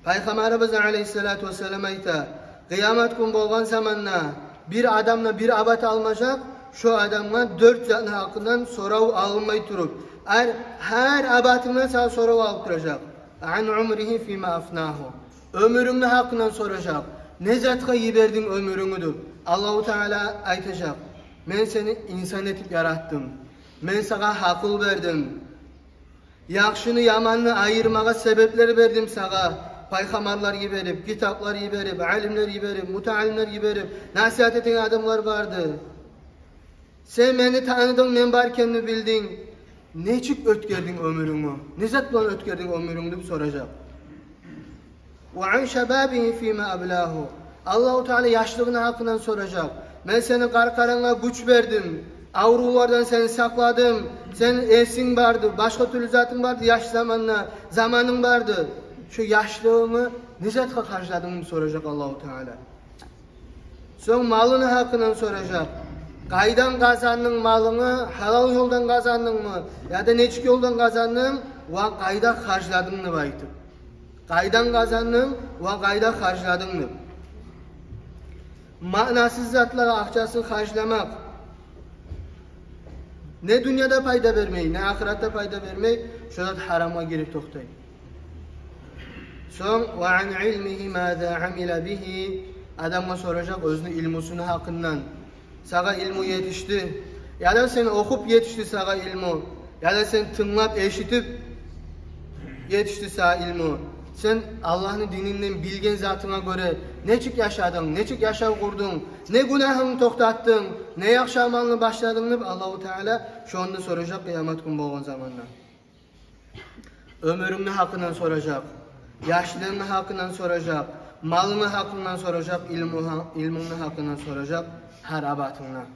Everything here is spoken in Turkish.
Peygamberimiz Aleyhisselatü Vesselam ayta, kıyamet gün bolgan zamanna bir adamla bir abat almayacak, şu adamdan 4 zatın hakkından sorav alınmay turup, her abatından sana sorav alıp duracak. An umrihi fima afnahu. Ömrünün hakkından soracak. Ne zatka yiberdin ömrünüdür. Allahu Teala aytacak. Men seni insan etip yarattım. Men sana akıl verdim. Yaxşını yamanını ayırmağa sebepleri verdim sana. Peygamberler giberip, kitaplar giberip, alimler giberip, mutaallimler giberip, nasihat eden adamlar vardı. Sen beni tanıdın, men barkenini bildin. Neçik ötkerdin ömrünü? Ne zat bilen ötkerdin ömrünü dep soracak. Ve an şebabihi fîmâ ablâhu. Allah-u Teala yaşlılığının hakkından soracak. Ben senin karkarana güç verdim. Avrulardan seni sakladım. Senin esin vardı, başka türlü zatın vardı, yaş zamanın vardı. Şu yaşlılığını ne zatka harcadığını soracak Allah-u Teala. Son malını hakkından soracak. Kaydan kazandın malını, halal yoldan kazandın mı? Ya da neçik yoldan kazandın ve kayda harcadın mı baytı? Kaydan kazandın ve kayda harcadın mı? Manasız zatlara akçasını harcamak, ne dünyada fayda vermeyi, ne ahirette fayda vermeyi, şudat harama girip toktayın. Son ve an ilmihi mâzâ amile bihi, adam'a soracak özünü ilmusunu hakkından. Sana ilmu yetişti, ya da sen okup yetişti sana ilmu, ya da sen tınlap eşitip yetişti sana ilmu. Sen Allah'ın dininden bilgen zatına göre neçik yaşadın, neçik yaşam kurdun, ne günahını toktattın, ne yakşı amalını başladın, Allah-u Teala şu anda soracak kıyamet günü bolgan zamanlar. Ömrünün hakkından soracak, yaşlılığının hakkından soracak, malının hakkından soracak, ilminin hakkından soracak, her abatından.